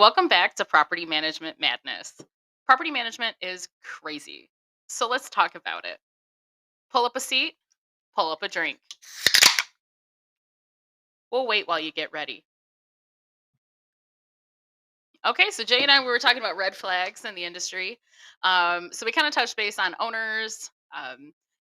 Welcome back to Property Management Madness. Property management is crazy. So let's talk about it. Pull up a seat, pull up a drink. We'll wait while you get ready. Okay, so Jay and I we were talking about red flags in the industry. So we kind of touched base on owners,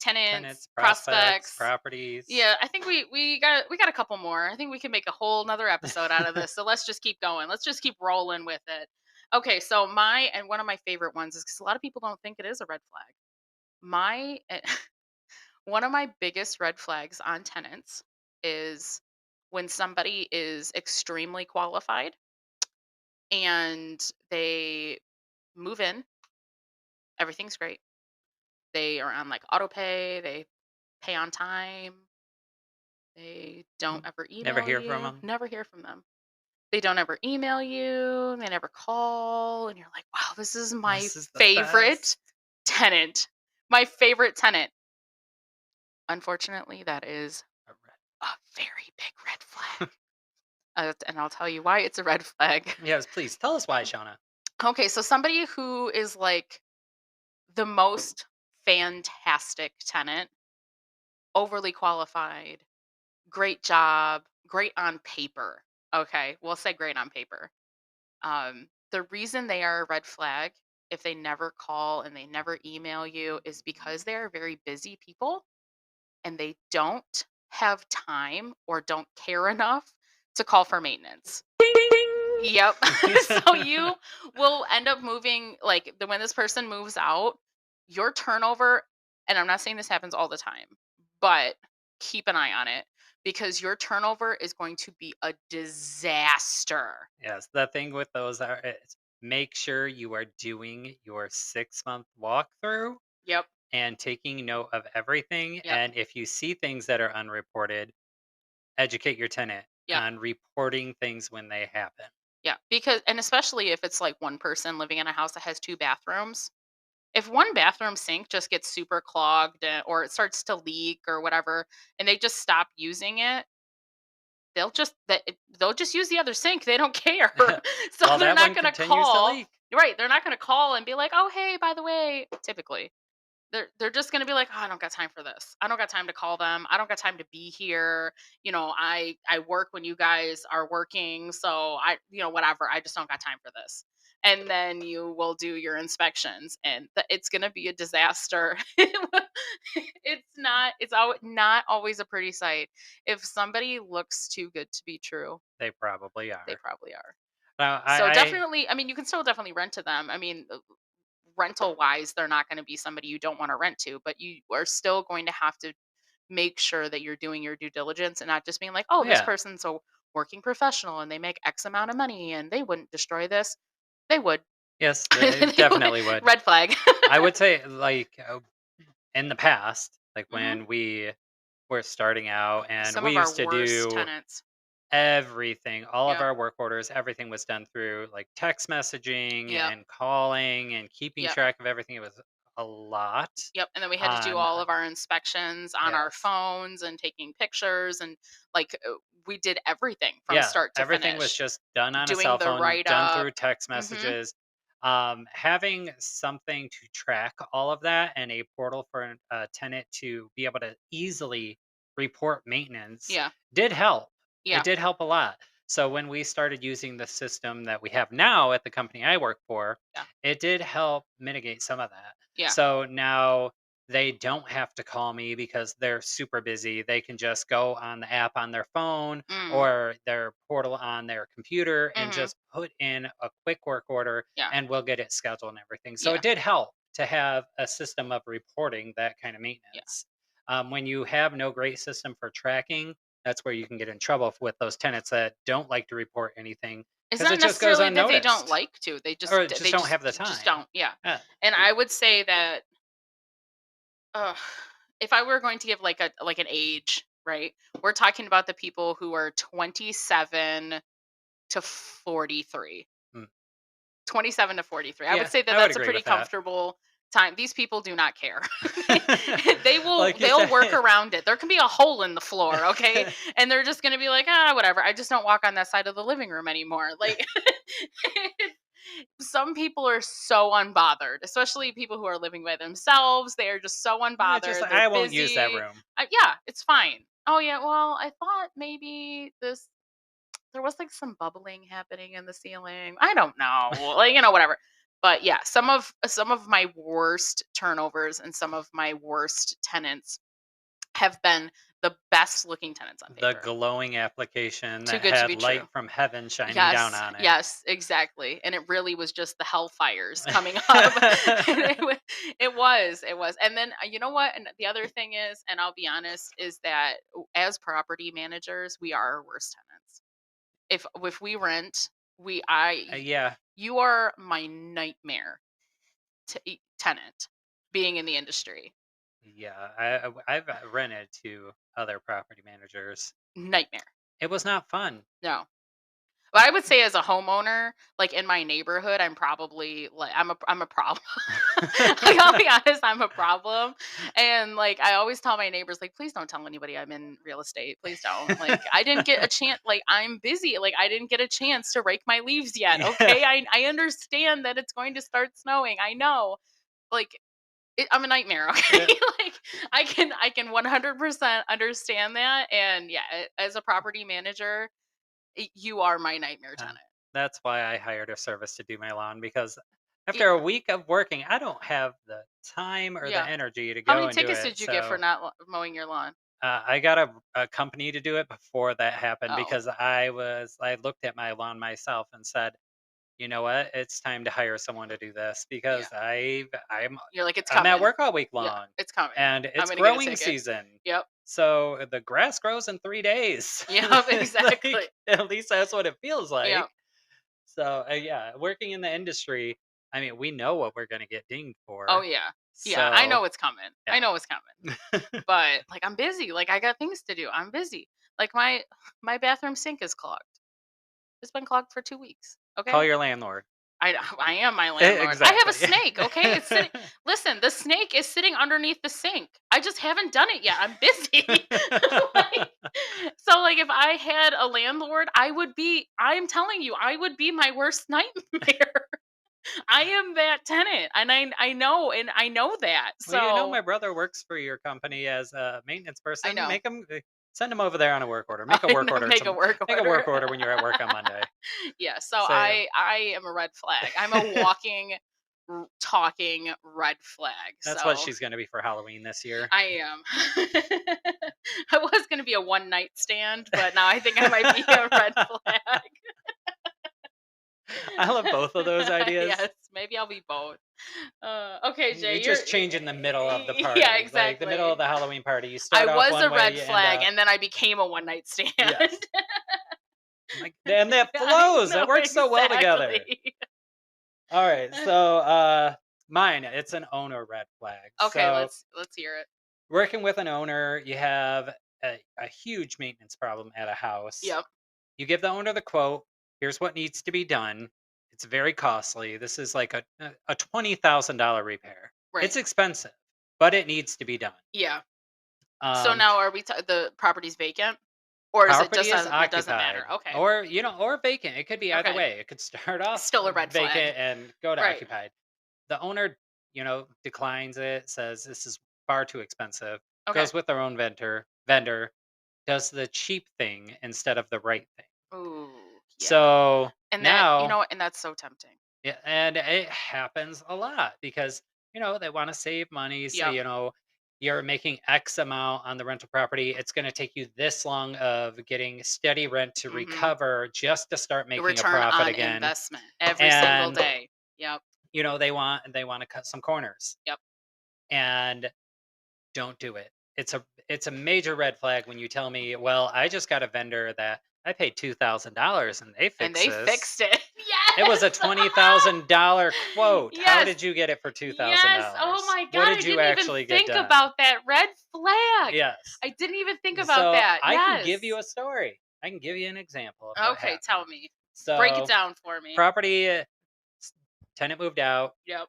tenants, Tenants, prospects, prospects. properties. Yeah, I think we got a couple more. I think we can make a whole nother episode out of this. So let's just keep going. Let's just keep rolling with it. Okay, so one of my favorite ones is because a lot of people don't think it is a red flag. My one of my biggest red flags on tenants is when somebody is extremely qualified and they move in, everything's great. They are on like auto pay, they pay on time, they don't ever Never email hear from you, them. never hear from them. They don't ever email you, they never call, and you're like, wow, this is my This is the favorite best. tenant. My favorite tenant. Unfortunately, that is A red- a very big red flag. And I'll tell you why it's a red flag. Yes, please tell us why, Shauna. Okay, so somebody who is like the most fantastic tenant, overly qualified, great job, great on paper. Okay, we'll say great on paper. The reason they are a red flag if they never call and they never email you is because they are very busy people and they don't have time or don't care enough to call for maintenance. Yep. So you will end up moving like when this person moves out, your turnover, and I'm not saying this happens all the time, but keep an eye on it because your turnover is going to be a disaster. Yes, the thing with those is make sure you are doing your 6-month walkthrough Yep. and taking note of everything. Yep. And if you see things that are unreported, educate your tenant Yep. on reporting things when they happen. Yeah. Because, and especially if it's like one person living in a house that has two bathrooms, if one bathroom sink just gets super clogged or it starts to leak or whatever, and they just stop using it, they'll just use the other sink, they don't care. So While they're that not one gonna continues to call. leak. Right, they're not gonna call and be like, "Oh, hey, by the way," typically. They're just gonna be like, "Oh, I don't got time for this. I don't got time to call them. I don't got time to be here. I work when you guys are working, so whatever. I just don't got time for this." And then you will do your inspections, and it's gonna be a disaster. Not always a pretty sight. If somebody looks too good to be true, They probably they are. probably are. Now, So I definitely, I mean, you can still definitely rent to them. I mean, rental wise, they're not going to be somebody you don't want to rent to, but you are still going to have to make sure that you're doing your due diligence and not just being like, oh, this yeah, person's a working professional and they make X amount of money and they wouldn't destroy this. They would. yes, they They would. definitely would. Red flag. I would say, like, in the past, like Hmm. when we were starting out and Some we of our used to worst do tenants. everything, all of Yep. our work orders, everything was done through like text messaging Yep. and calling and keeping Yep. track of everything. It was a lot Yep. And then we had to do on, all of our inspections on our yes. phones and taking pictures and like we did everything from Yeah, start to everything was finish, just done on a doing cell the phone, write done up. through text Hmm. messages. Having something to track all of that and a portal for a tenant to be able to easily report maintenance Yeah. did help. It Yeah. did help a lot. So when we started using the system that we have now at the company I work for, Yeah. it did help mitigate some of that. Yeah. So now they don't have to call me because they're super busy. They can just go on the app on their phone Mm. or their portal on their computer and Mhm. just put in a quick work order Yeah. and we'll get it scheduled and everything. So Yeah. it did help to have a system of reporting that kind of Yeah. maintenance. When you have no great system for tracking, that's where you can get in trouble with those tenants that don't like to report anything It's because not it just goes necessarily that they don't unnoticed like to. They just or just they don't have the just time. don't. Yeah. Yeah. And I would say that uh if I were going to give like an age, right? We're talking about the people who are 27 to 43. Mm. 27 to 43. I would Yeah, say that I would that's a agree pretty with that. comfortable time. These people do not care. they will Like you they'll work said. around it. There can be a hole in the floor, okay? And they're just going to be like, "Ah, whatever. I just don't walk on that side of the living room anymore." Like Some people are so unbothered, especially people who are living by themselves. They are just so Just unbothered. They're I won't use that busy. room. Yeah, it's fine. Oh yeah, well, I thought maybe this there was like some bubbling happening in the ceiling. I don't know, like whatever. But yeah, some of my worst turnovers and some of my worst tenants have been the best looking tenants on The paper. glowing application Too that good to had be true. light from heaven shining down Yes, on it. yes, exactly, and it really was just the hellfires coming up, and it was, and then, you know what, and the other thing is, and I'll be honest, is that as property managers, we are our worst tenants. If we rent, we I Yeah, you are my nightmare tenant being in the industry. yeah. I've rented to other property managers. Nightmare. It was not fun. No. But I would say as a homeowner, like in my neighborhood, I'm probably like I'm a problem. Like I'll be honest, I'm a problem. And like I always tell my neighbors, like, please don't tell anybody I'm in real estate. Please don't. Like I didn't get a chance, like I'm busy. Like I didn't get a chance to rake my leaves yet. Yeah. Okay. I understand that it's going to start snowing. I know. Like I'm a nightmare, okay? Uh, Like I can 100% understand that. And yeah, as a property manager, you are my nightmare uh, tenant. that's why I hired a service to do my lawn because Y- after a week of working, I don't have the time or the Yeah. energy to How go many and do tickets it. did you get for So not mowing your lawn? I got a company to do it before that happened Oh, because I looked at my lawn myself and said, you know what, it's time to hire someone to do this yeah. because You're like, it's I'm at coming. work all week Yeah, long it's coming. and I'm it's gonna get a growing ticket. season. Yep. So the grass grows in 3 days. Yep. It's like Exactly. at least that's what it feels Yep. like. So yeah, working in the industry, I mean, we know what we're gonna get dinged Oh for. yeah. Yeah. I So know it's coming. I yeah. know it's coming. But like, I'm busy. Like, I got things to do. I'm busy. Like my bathroom sink is clogged. It's been clogged for 2 weeks. Call Okay. your landlord. I am my landlord. I have a Exactly. snake, okay? It's sitting Listen, the snake is sitting underneath the sink. I just haven't done it yet. I'm busy. Like, so like if I had a landlord, I'm telling you, I would be my worst nightmare. I am that tenant and I know that. Well, you know, So my brother works for your company as a maintenance I person. know. Make him send him over there on a work order. Make a I work know, order. make a work Make a order. work order when you're at work on Monday. Yeah, so Say I am a red flag. I'm a walking talking red flag. that's what So she's going to be for Halloween this year. I am. I was gonna be a one night stand, but now I think I might be a red flag. I love both of those ideas. Yes, maybe I'll be both. Okay, You Jay, you're just change in the middle of the yeah, party, like the middle of exactly. the Halloween party. You I start off was one a way, red you end flag up and then I became a one night stand. yes. Like and that I flows. know That works so well together. exactly. All right, so mine it's an owner red flag. Okay, So let's hear it. working with an owner, you have a huge maintenance problem at a house. Yep. You give the owner the quote. Here's what needs to be done. It's very costly. This is like a $20,000 repair. Right. It's expensive, but it needs to be done. Yeah. So Um, now are the property's vacant? Or is it property just is it doesn't matter? occupied, Okay. or or vacant. It could be either Okay. way. It could start off Still a red flag. vacant and go to Right. occupied. The owner, declines it, says this is far too expensive, Okay. goes with their own vendor, does the cheap thing instead of the right thing. Ooh, yeah. So And that, now, and that's so tempting. yeah, and it happens a lot because they want to save money. So Yep. you're making X amount on the rental property. It's going to take you this long of getting steady rent to Mhm. recover just to start The making a return profit on again. investment every single And day. Yep. they want to cut some corners Yep. and don't do it. It's a major red flag when you tell me, "Well, I just got a vendor that I paid $2,000 and they And fixed they this." fixed it. It was Yes. a $20,000 quote. How Yes. did you get it for Yes. Oh $2,000? my What god, I did you didn't even actually get think done? about that red flag. Yes. I didn't even think about So that. I can give you Yes. a story. I can give you an example of what Okay, tell happened. me. Break it So down for me. property tenant moved out. Yep.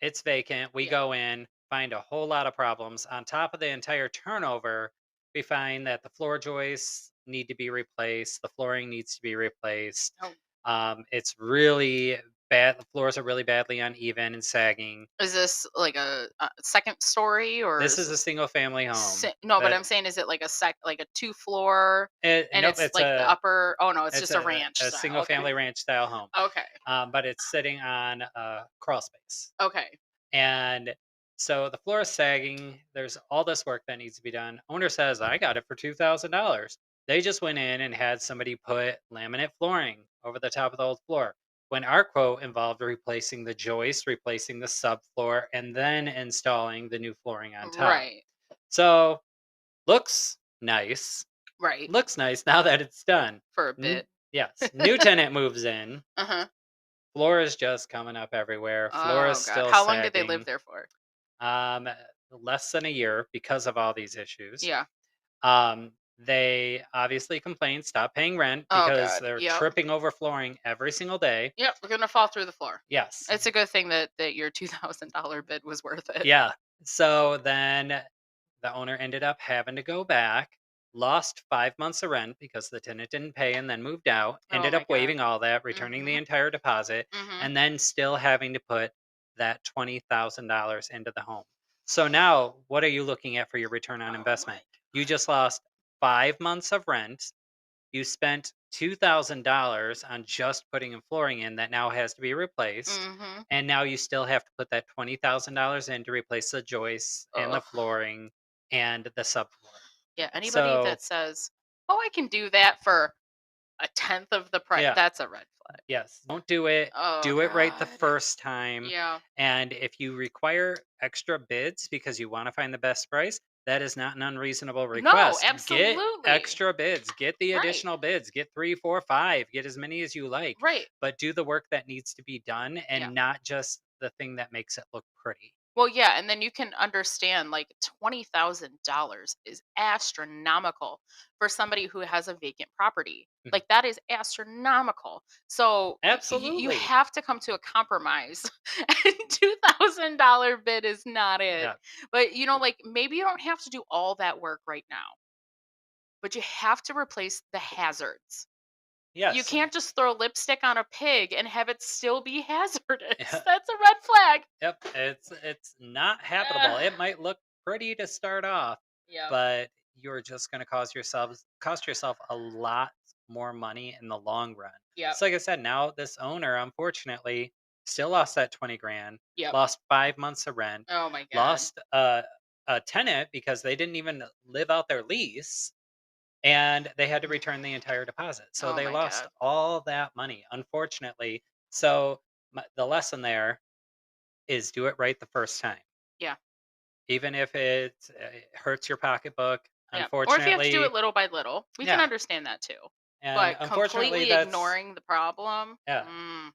It's vacant. We Yep. go in, find a whole lot of problems. On top of the entire turnover, we find that the floor joists need to be replaced. The flooring needs to be replaced. Oh. It's really bad. The floors are really badly uneven and sagging. Is this like a second story, or This is is a this single family home no, but that I'm saying, is it like like a 2 floor, and nope, it's like the upper, oh no, it's it's just a ranch a style. single Okay. family ranch style home, Okay. but it's sitting on crawl space. Okay. And so the floor is sagging. There's all this work that needs to be done. Owner says, I got it for $2,000. They just went in and had somebody put laminate flooring over the top of the old floor. When our quote involved replacing the joist, replacing the subfloor, and then installing the new flooring on top. Right. So looks nice. Right. Looks nice now that it's done. For a bit. Yes. New tenant moves in. Uh-huh. Floor is just coming up everywhere. Floor is Oh god. still How long did they live sagging. there for? Um, less than a year because of all these issues. Yeah. They obviously complained, stop paying rent Oh because god. they're Yep. tripping over flooring every single day. Yep, we're gonna fall through the floor. Yes. It's a good thing that your $2,000 bid was worth it. Yeah. So then the owner ended up having to go back, lost 5 months of rent because the tenant didn't pay and then moved out, Oh ended my up god. waiving all that, returning the Mhm. entire deposit, Mhm. and then still having to put that $20,000 into the home. So now, what are you looking at for your return on Oh my investment? You just lost 5 months of rent. You spent $2,000 on just putting in flooring in that now has to be replaced. Mhm. And now you still have to put that $20,000 in to replace the joists and the Ugh. flooring and the subfloor. Yeah, anybody So, that says, "Oh, I can do that for a tenth of the price," yeah, that's a red flag. yes, don't do it. Oh Do it right the god. first time. Yeah. And if you require extra bids because you want to find the best price, that is not an unreasonable No, request. Get absolutely. extra bids, get the Right. additional bids, get three, four, five, get as many as you like, Right. but do the work that needs to be done Yeah. and not just the thing that makes it look pretty. Well, yeah, and then you can understand, like, $20,000 is astronomical for somebody who has a vacant property. Mhm. Like, that is astronomical. So you Absolutely. have to come to a compromise. And $2,000 bid is not it. Yeah. But like, maybe you don't have to do all that work right now, but you have to replace the hazards. You Yes. can't just throw lipstick on a pig and have it still be hazardous. Yeah. That's a red flag. Yep, it's not habitable. Ugh. It might look pretty to start off, Yep. but you're just going to cost yourself a lot more money in the long run. Yep. So like I said, now this owner unfortunately still lost that 20 grand, Yep. lost 5 months of rent, Oh my god. lost a tenant because they didn't even live out their lease and they had to return the entire deposit. So Oh they my lost god. all that money, unfortunately. So the lesson there is do it right the first time. Yeah. Even if it hurts your pocketbook, Yeah. Or if you have to do it unfortunately, little by little, we can yeah, understand that too. and But unfortunately, completely that's ignoring the problem, yeah,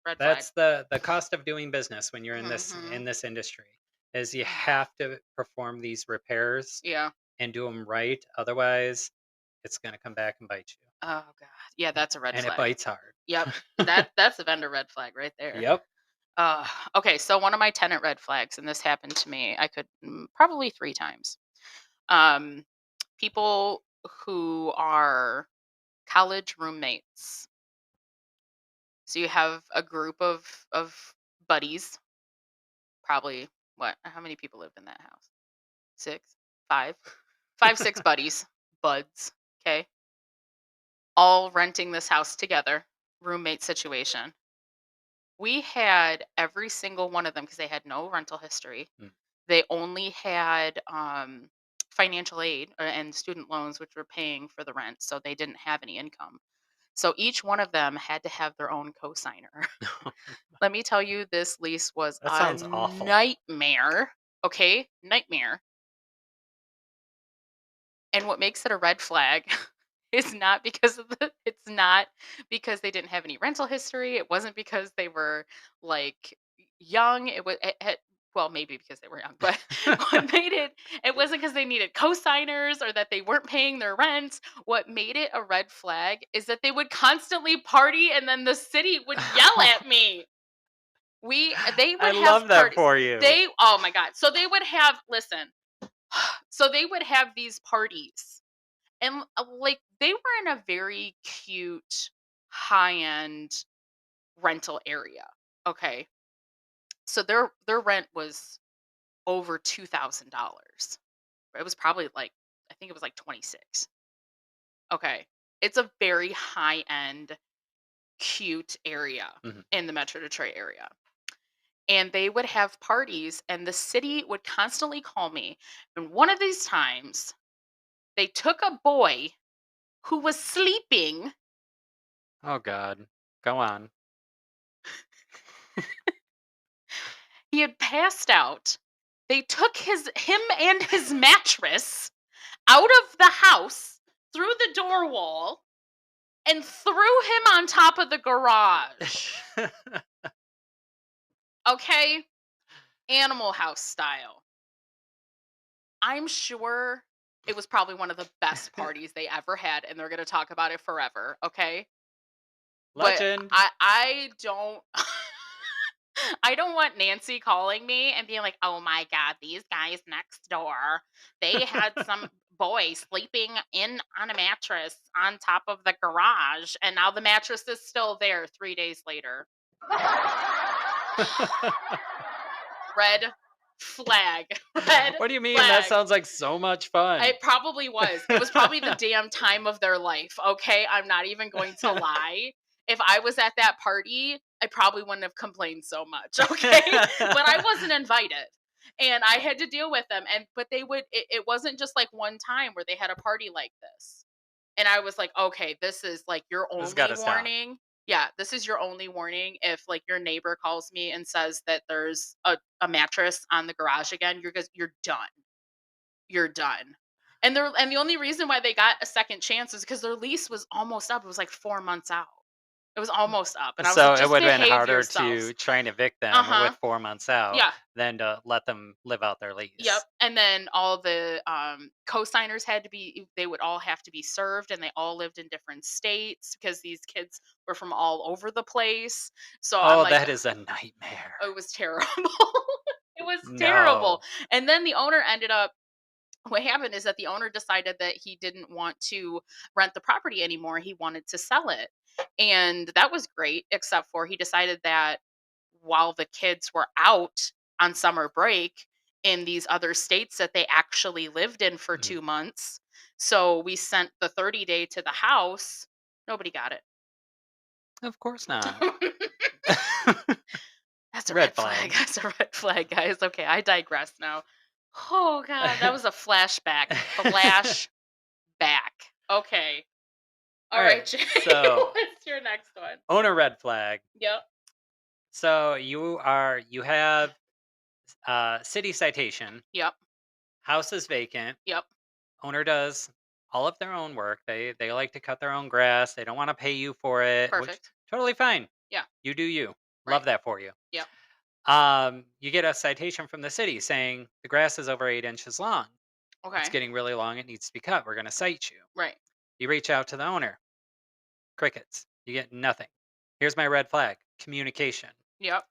red flag. that's the cost of doing business when you're in Mhm. this industry, is you have to perform these repairs Yeah. and do them right. Otherwise, it's going to come back and bite you, Oh god. Yeah, that's a red and it flag. bites hard. Yep. That's a vendor red flag right there. Yep. Uh okay, so one of my tenant red flags, and this happened to me, I could probably 3 times. Um People who are college roommates. So you have a group of buddies, probably, what, how many people live in that house? 6? 5? 5, 6 buddies, buds, okay? All renting this house together, roommate situation. We had every single one of them, because they had no rental history. Mm. They only had financial aid and student loans, which were paying for the rent, so they didn't have any income. So each one of them had to have their own cosigner. Let me tell you, this lease was That a sounds awful. nightmare. Okay, nightmare. And what makes it a red flag is not because of it's not because they didn't have any rental history. It wasn't because they were, like, young. Well, maybe because they were young, but what made it wasn't because they needed cosigners or that they weren't paying their rent. What made it a red flag is that they would constantly party, and then the city would yell at me. They I would have love that parties. for you. Oh my god. So they would have, listen. So they would have these parties, and, like, they were in a very cute, high-end. rental area. Okay. So their rent was over $2,000. It was probably like, I think it was like 26. Okay. It's a very high end, cute area Mhm. in the Metro Detroit area. And they would have parties, and the city would constantly call me. And one of these times, they took a boy who was sleeping. Oh god. Go on. He had passed out. They took him and his mattress out of the house through the door wall and threw him on top of the garage. Okay? Animal House style. I'm sure it was probably one of the best parties they ever had, and they're gonna talk about it forever, okay? But Legend. I don't I don't want Nancy calling me and being like, "Oh my god, these guys next door, they had some boy sleeping in on a mattress on top of the garage, and now the mattress is still there 3 days later." Red flag. Red What do you mean? That flag. sounds like so much fun. It probably was. It was probably the damn time of their life, okay? I'm not even going to lie. If I was at that party, I probably wouldn't have complained so much, okay? But I wasn't invited. And I had to deal with them. And but they would it wasn't just like one time where they had a party like this. And I was like, okay, this is like your This has only gotta stop. warning. Yeah, this is your only warning. If like your neighbor calls me and says that there's a mattress on the garage again, you're done. You're done. And the only reason why they got a second chance is because their lease was almost up. It was like 4 months out. It was almost up. And I was like, So it just would have been behave harder yourselves. to try and evict them with Uh-huh. 4 months out Yeah. than to let them live out their Yep, lease. and then all the, co-signers had to be they would all have to be served, and they all lived in different states because these kids were from all over the place. So I'm Oh, like, that is a nightmare. it was terrible. It was terrible, No. and then the owner ended up what happened is that the owner decided that he didn't want to rent the property anymore, he wanted to sell it, and that was great, except for he decided that while the kids were out on summer break in these other states that they actually lived in for Mhm. 2 months. So we sent the 30-day to the house. Nobody got it. Of course not. That's a Red red flag. flag. That's a red flag, guys. Okay, I digress now. Oh god, that was a flashback. Flashback. Okay. All right, Alright, Jay. so What's your next one? owner red flag. Yep. So you have, city citation, Yep. house is vacant, Yep. owner does all of their own work, they like to cut their own grass, they don't wanna pay you for it, which Perfect. totally fine. Yeah. You do you. Right. Love that for you. Yep. You get a citation from the city saying the grass is over 8 inches long. It's Okay. getting really long, it needs to be cut, we're gonna cite you. Right. You reach out to the owner, crickets, you get nothing. Here's my red flag, communication. Yep.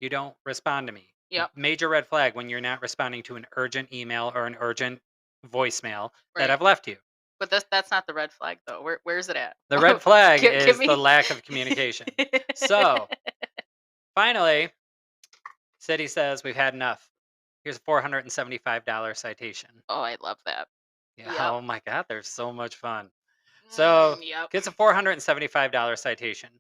You don't respond to me. Yep. Major red flag when you're not responding to an urgent email or an urgent voicemail that Right. I've left you. But that's not the red flag though. Where's it at? The red flag Give is the me. lack of communication. So, finally, city says we've had enough. Here's a $475 citation. Oh, I love that. Yeah, Yep. oh my god, they're so much fun. So, Yep. gets a $475 citation.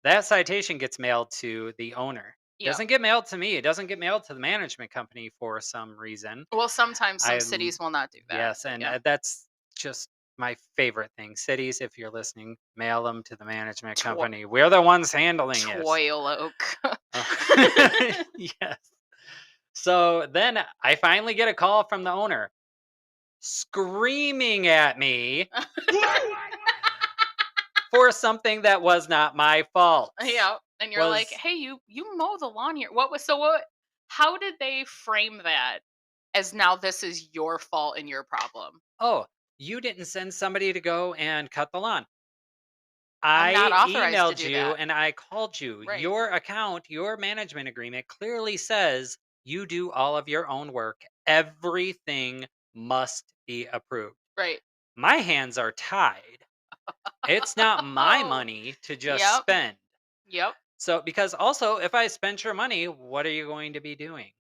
That citation gets mailed to the owner. Yep. Doesn't get mailed to me. It doesn't get mailed to the management company for some reason. Well, sometimes some I cities will not do that. Yes, and, Yeah. that's just my favorite thing. Cities, if you're listening, mail them to the management Tw- company. We're the ones handling it. Toil oak. Oh. Yes. So then I finally get a call from the owner screaming at me for something that was not my fault. Yeah. And you're like, Was, hey, you mow the lawn here. What how did they frame that as now this is your fault and your problem? "Oh, you didn't send somebody to go and cut the lawn. I'm not I authorized to emailed do you that. and I called you. Right. Your account, your management agreement clearly says you do all of your own work. Everything must be approved. Right. My hands are tied. It's not my Oh. money to just Yep. spend. Yep. So, because also, if I spent your money, what are you going to be doing?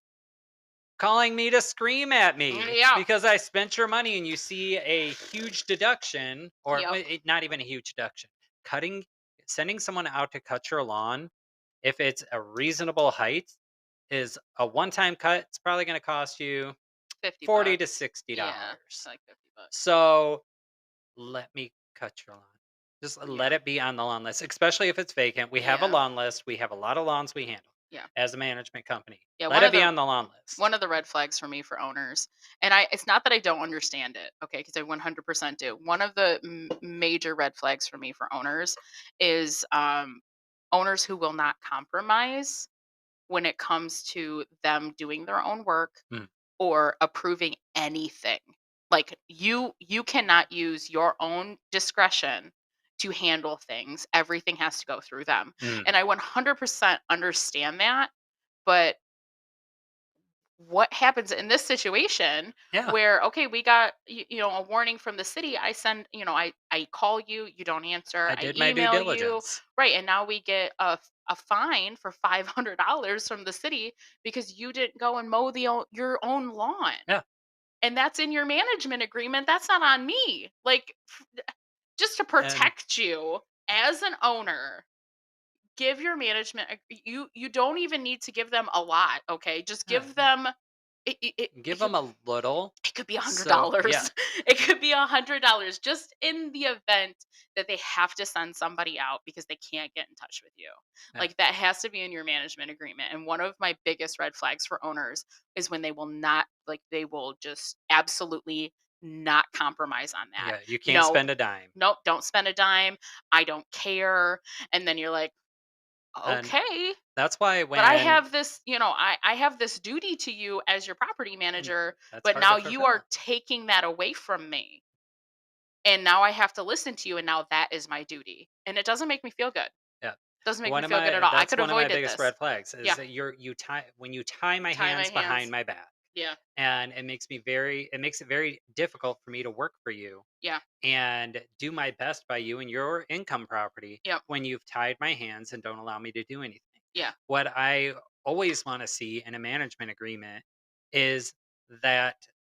Calling me to scream at me Yeah. because I spent your money and you see a huge deduction, or Yep. not even a huge deduction. Cutting, sending someone out to cut your lawn, if it's a reasonable height, is a one-time cut. It's probably going to cost you 50 40 to bucks. $60. Yeah. Like 50 bucks. So let me cut your lawn. Just let Yeah. it be on the lawn list, especially if it's vacant. We have a Yeah. lawn list. We have a lot of lawns we handle Yeah. as a management company. Yeah. Let it be on the lawn One list. of the red flags for me for owners, and it's not that I don't understand it, okay, because I 100% do. One of the major red flags for me for owners is owners who will not compromise when it comes to them doing their own work Mm, or approving anything. Like you cannot use your own discretion to handle things. Everything has to go through them. mm. And I 100% understand that, but what happens in this situation Yeah, where okay we got a warning from the city, I send I call you, you don't answer, I I did my due email you, diligence. right, and now we get a fine for $500 from the city because you didn't go and mow your own lawn, Yeah, and that's in your management agreement. That's not on me. Like just to and protect you as an owner, give your management you don't even need to give them a lot, okay, just yeah, give them it give could them a little. it could be a hundred So yeah, dollars it could be $100 just in the event that they have to send somebody out because they can't get in touch with you. yeah, Like that has to be in your management agreement. And one of my biggest red flags for owners is when they will not, like they will just absolutely not compromise on that. yeah. You can't No, spend a dime, nope, don't spend a dime. I don't care. And then you're like, and okay, that's why but I when have this, I have this duty to you as your property and manager, that's but hard to now you are fulfill. taking that away from me. And now I have to listen to you, and now that is my duty. And it doesn't make me feel good. Yeah. Doesn't make me One of feel good at my all. I That's could one have of my avoided biggest this. red flags is Yeah. that you tie when you tie my Tie my hands behind hands. my back, Yeah. and it makes it very difficult for me to work for you Yeah. and do my best by you and your income property Yep. when you've tied my hands and don't allow me to do anything. Yeah. What I always want to see in a management agreement is that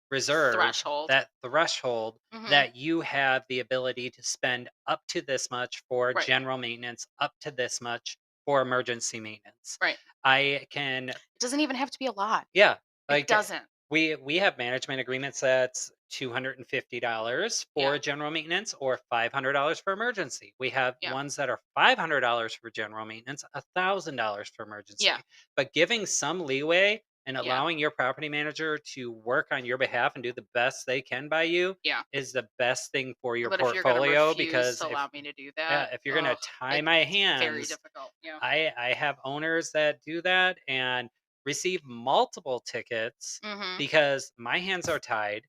reserve, Threshold. that threshold Mhm. that you have the ability to spend up to this much for Right. general maintenance, up to this much for emergency maintenance. Right. I can It doesn't even have to be a lot. Yeah, It like, doesn't. we have management agreements that's $250 Yeah. for general maintenance or $500 for emergency. We have Yeah. ones that are $500 for general maintenance, $1,000 for Yeah. emergency. But giving some leeway and Yeah. allowing your property manager to work on your behalf and do the best they can by you Yeah. is the best thing for your But if you're gonna portfolio, refuse because to allow me to do yeah, that, if you're going to ugh, tie it's my very hands, difficult. Yeah. I have owners that do that and receive multiple tickets Mhm. because my hands are tied,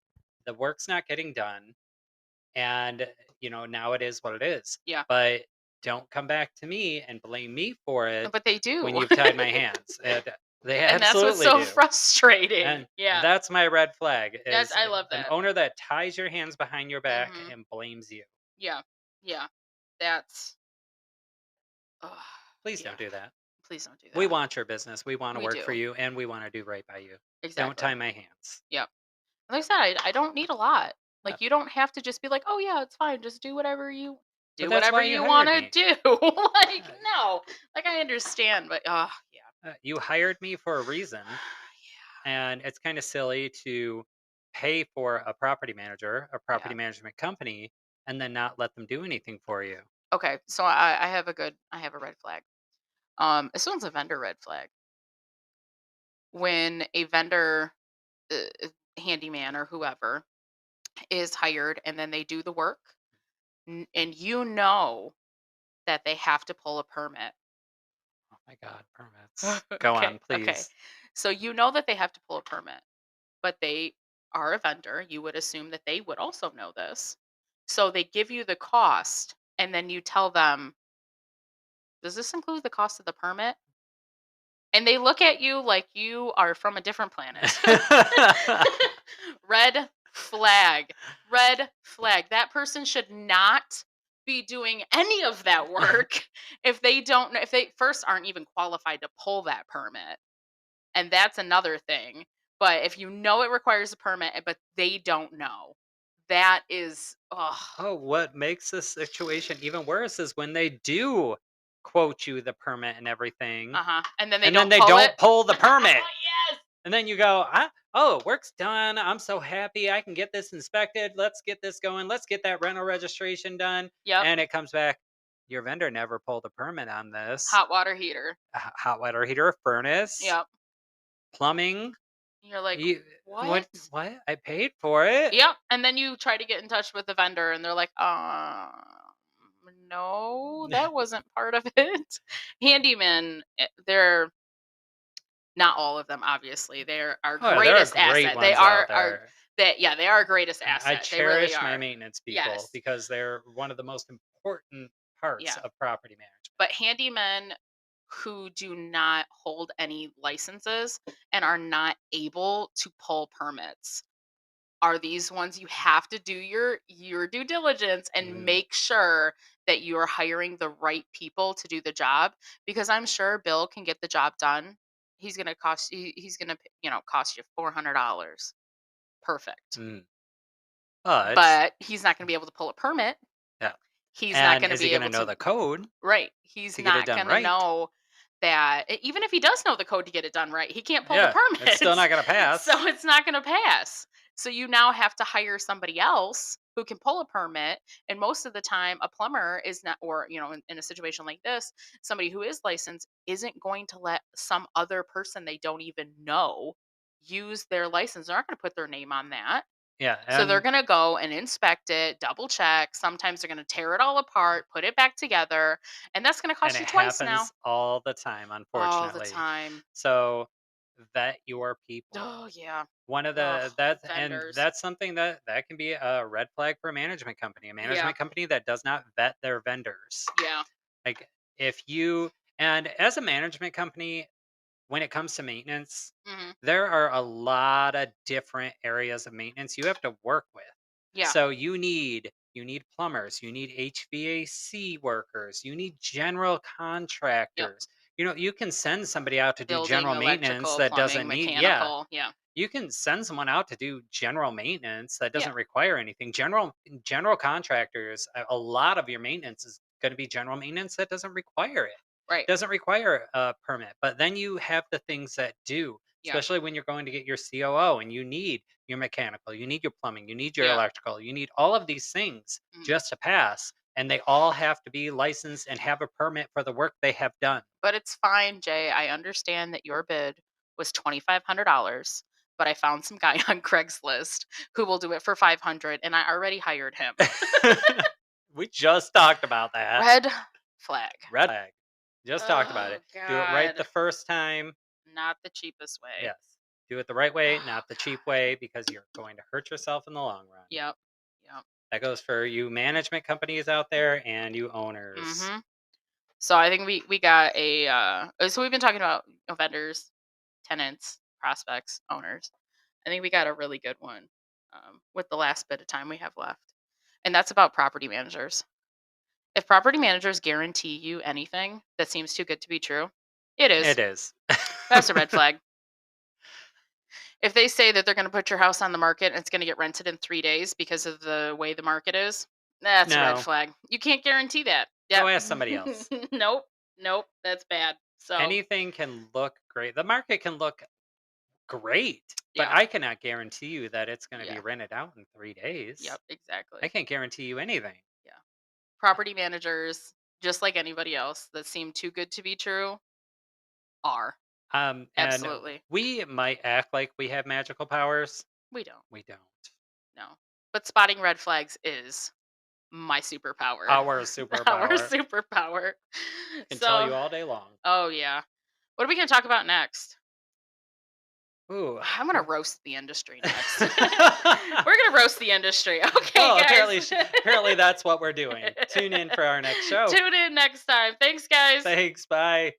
the work's not getting done, and now it is what it is. Yeah. But don't come back to me and blame me for it But they when do. you've tied my hands. And they And that's what's absolutely so do. frustrating. And Yeah. that's my red flag That's is I love an that. owner that ties your hands behind your back Mhm. and blames you. Yeah. Yeah. That's ugh, Please yeah. don't do that. Please don't do We that. want your business. We want to We work for do. you and we want to do right by you. Don't Exactly. tie my hands. Yep. Like I said, I don't need a lot. Yeah. Like you don't have to just be like, "Oh yeah, it's fine. Just But do that's whatever why you you want hired to me. do." Like, Uh, no. Like I understand, but yeah. you hired me for a reason, Yeah. and it's kind of silly to pay for a property manager, a property Yeah. management company, and then not let them do anything for you. Okay, so I have a red flag. This one's a vendor red flag. When a vendor, handyman or whoever, is hired and then they do the work, and you know that they have to pull a permit. Oh my God, permits. Go Okay, on, okay. please. So you know that they have to pull a permit, but they are a vendor. You would assume that they would also know this. So they give you the cost, and then you tell them, "Does this include the cost of the permit?" And they look at you like you are from a different planet. Red flag. Red flag. That person should not be doing any of that work if they don't if they first aren't even qualified to pull that permit. And that's another thing. But if you know it requires a permit, but they don't know, that is, oh, Oh, what makes this situation even worse is when they do quote you the permit and everything, uh-huh. And then they and then don't they pull it. don't pull the permit. Yes. And then you go, "Oh, work's done. I'm so happy. I can get this inspected. Let's get this going. Let's get that rental registration done." Yep. And it comes back, your vendor never pulled a permit on this. Hot water heater. Hot water heater, furnace, Yep. plumbing. You're like, You what? what? I paid for it. Yep. And then you try to get in touch with the vendor and they're like, no, that wasn't part of it. Handymen, they're not all of them, obviously. They're our Oh, there are greatest great asset. They ones out are our there. that yeah, they are our greatest And I asset. They really cherish my are. maintenance people Yes. because they're one of the most important parts Yeah. of property management. But handymen who do not hold any licenses and are not able to pull permits are these ones you have to do your due diligence and Mm, make sure that you are hiring the right people to do the job, because I'm sure Bill can get the job done. He's going to cost you $400. Perfect. mm. But But he's not going to be able to pull a permit. yeah. He's not And going to is he be going to able know to. the code Right. He's to get it not done gonna right? know that even if he does know the code to get it done right, he can't pull the Yeah, it's still permits. not going to So pass. it's not gonna pass. So you now have to hire somebody else who can pull a permit. And most of the time, a plumber is not, or in a situation like this, somebody who is licensed isn't going to let some other person they don't even know use their license. They're not gonna put their name on that. Yeah, So they're and going to go and inspect it, double check. Sometimes they're going to tear it all apart, put it back together, and that's going to and cost it you twice now. happens all the time, All the unfortunately. time. So vet your people. Oh yeah. One of Ugh, vendors. that's something that can be a red flag for a management company. A Yeah. management company that does not vet their vendors. Yeah. Like if you and as a management company, when it comes to maintenance, Hmm. there are a lot of different areas of maintenance you have to work with. Yeah. So you need plumbers, you need HVAC workers, you need general Yep. contractors. You can send somebody out to do Building, general maintenance electrical, that plumbing, doesn't need, yeah, mechanical. Yeah. you can send someone out to do general maintenance that Yeah. doesn't require anything. General contractors, a lot of your maintenance is going to be general maintenance that doesn't require it. Right. Doesn't require a permit. But then you have the things that do, Yeah. especially when you're going to get your COO and you need your mechanical, you need your plumbing, you need your Yeah. electrical, you need all of these things Mhm. just to pass, and they all have to be licensed and have a permit for the work they have done. But it's fine, Jay. I understand that your bid was $2,500, but I found some guy on Craigslist who will do it for 500, and I already hired him. We just talked about that. Red flag. Red flag. Just talked about Oh it. Do it right the God. first time. Not the cheapest way. Yes. Do it the right way, Oh not the cheap God. way, because you're going to hurt yourself in the long run. Yep. Yep. That goes for you management companies out there and you owners. Mhm. So I think we got a so we've been talking about vendors, tenants, prospects, owners. I think we got a really good one with the last bit of time we have left. And that's about property managers. If property managers guarantee you anything that seems too good to be true, it is. It is. That's a red flag. If they say that they're going to put your house on the market and it's going to get rented in 3 days because of the way the market is, that's a red No, flag. You can't guarantee that. go Yep. ask somebody else. Nope. Nope. That's bad. So, Anything can look great. The market can look great, but yeah. I cannot guarantee you that it's going to be Yeah. rented out in 3 days. Yep. I Exactly. can't guarantee you anything. Yeah. Property managers, just like anybody else that seem too good to be true, are. And Absolutely. we might act like we have magical powers. We don't. We don't. No. But spotting red flags is my superpower. Our Our superpower. superpower. Can tell So, you all day long. oh yeah. What are we going to talk about next? Ooh. I'm gonna roast the industry next. We're gonna roast the industry. Okay, Well, guys. apparently that's what we're doing. Tune in for our next show. Tune in next time. Thanks, guys. Thanks. Bye.